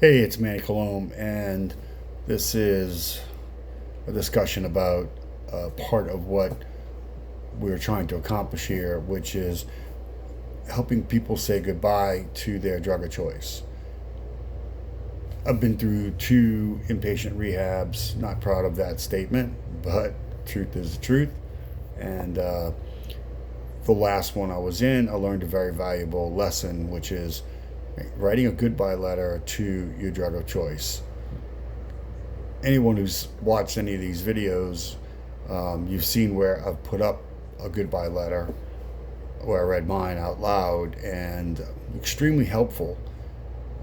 Hey, it's Manny Colomb, and this is a discussion about part of what we're trying to accomplish here, which is helping people say goodbye to their drug of choice. I've been through two inpatient rehabs, not proud of that statement, but truth is the truth. And the last one I was in, I learned a very valuable lesson, which is writing a goodbye letter to your drug of choice. Anyone who's watched any of these videos, you've seen where I've put up a goodbye letter where I read mine out loud, and extremely helpful.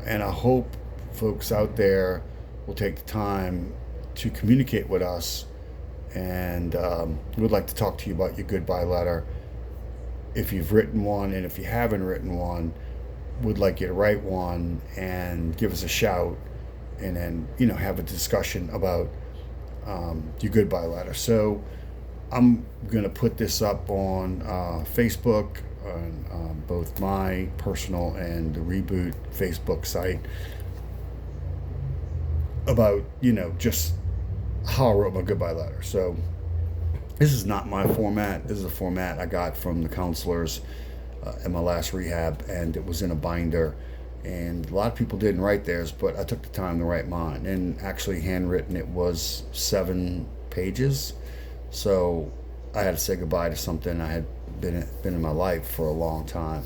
And I hope folks out there will take the time to communicate with us, and we'd like to talk to you about your goodbye letter. If you've written one, and if you haven't written one, would like you to write one and give us a shout, and then have a discussion about your goodbye letter. So I'm going to put this up on Facebook, on both my personal and the Reboot Facebook site, about just how I wrote my goodbye letter. So this is not my format. This is a format I got from the counselors in my last rehab, and it was in a binder. And a lot of people didn't write theirs, but I took the time to write mine. And actually, handwritten, it was 7 pages. So I had to say goodbye to something I had been in my life for a long time.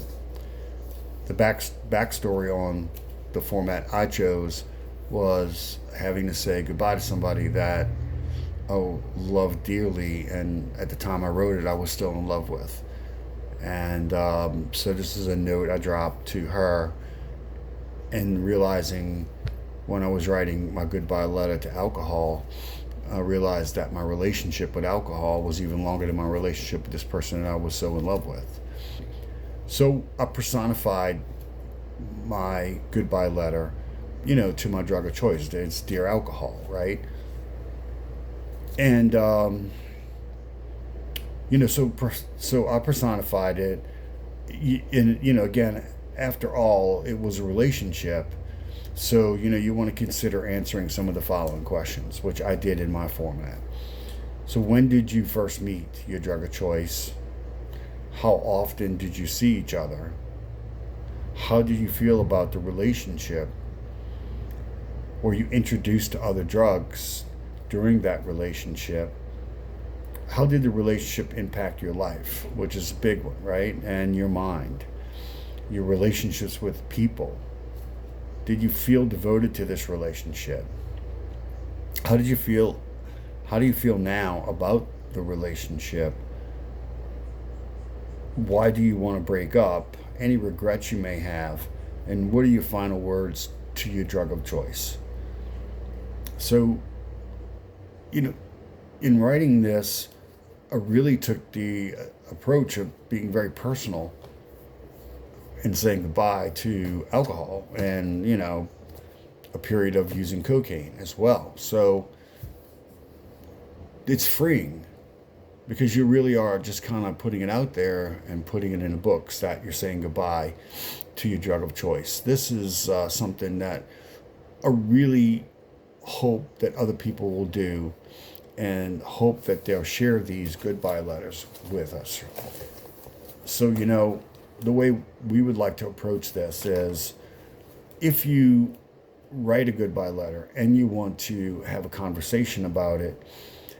The backstory on the format I chose was having to say goodbye to somebody that I loved dearly, and at the time I wrote it, I was still in love with. And so this is a note I dropped to her, and realizing when I was writing my goodbye letter to alcohol, I realized that my relationship with alcohol was even longer than my relationship with this person that I was so in love with. So I personified my goodbye letter, to my drug of choice. It's Dear Alcohol, right? And so I personified it. And again, after all, it was a relationship. So you want to consider answering some of the following questions, which I did in my format. So when did you first meet your drug of choice? How often did you see each other? How did you feel about the relationship? Were you introduced to other drugs during that relationship? How did the relationship impact your life, which is a big one, right? And your mind, your relationships with people. Did you feel devoted to this relationship? How did you feel? How do you feel now about the relationship? Why do you want to break up? Any regrets you may have? And what are your final words to your drug of choice? So, in writing this, I really took the approach of being very personal and saying goodbye to alcohol, and a period of using cocaine as well. So it's freeing, because you really are just kind of putting it out there and putting it in the books that you're saying goodbye to your drug of choice. This is something that I really hope that other people will do, and hope that they'll share these goodbye letters with us. So, the way we would like to approach this is, if you write a goodbye letter and you want to have a conversation about it,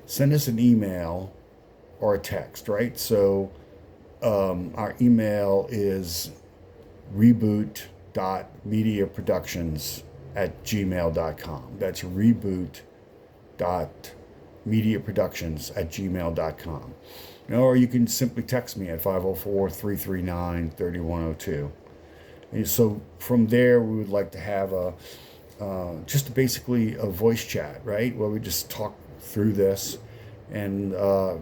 send us an email or a text, right? So our email is reboot.mediaproductions@gmail.com. That's reboot.mediaproductions@gmail.com. Or you can simply text me at 504-339-3102. And so from there, we would like to have just basically a voice chat, right? Where we just talk through this and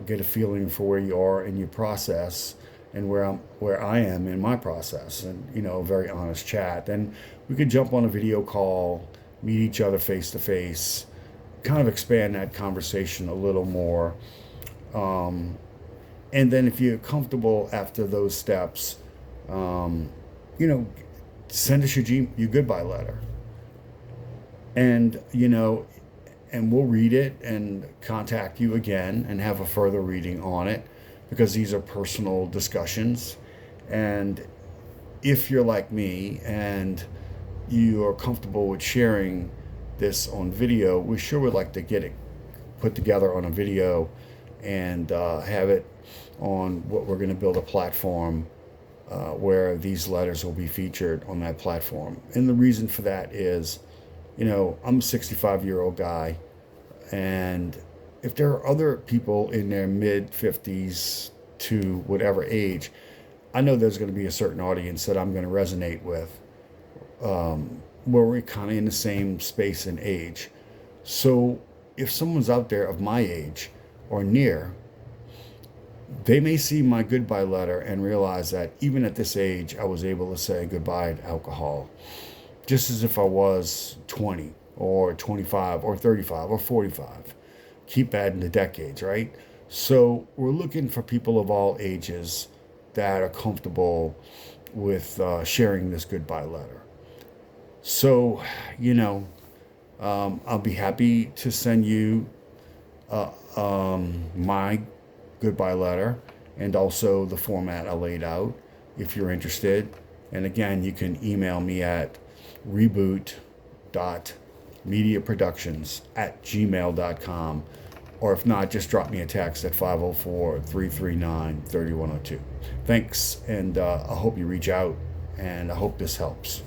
get a feeling for where you are in your process, and where I am in my process, and a very honest chat. And we could jump on a video call, meet each other face to face, kind of expand that conversation a little more. And then if you're comfortable after those steps, you know, send us your goodbye letter. And, and we'll read it and contact you again and have a further reading on it, because these are personal discussions. And if you're like me and you are comfortable with sharing this on video, we sure would like to get it put together on a video and have it on what we're going to build a platform where these letters will be featured on that platform. And the reason for that is, I'm a 65-year-old guy, and if there are other people in their mid 50s to whatever age, I know there's going to be a certain audience that I'm going to resonate with, where we're kind of in the same space and age. So if someone's out there of my age or near, they may see my goodbye letter and realize that even at this age, I was able to say goodbye to alcohol, just as if I was 20 or 25 or 35 or 45. Keep adding the decades, right? So we're looking for people of all ages that are comfortable with sharing this goodbye letter. So, I'll be happy to send you my goodbye letter and also the format I laid out if you're interested. And again, you can email me at reboot.mediaproductions@gmail.com. Or if not, just drop me a text at 504-339-3102. Thanks, and I hope you reach out, and I hope this helps.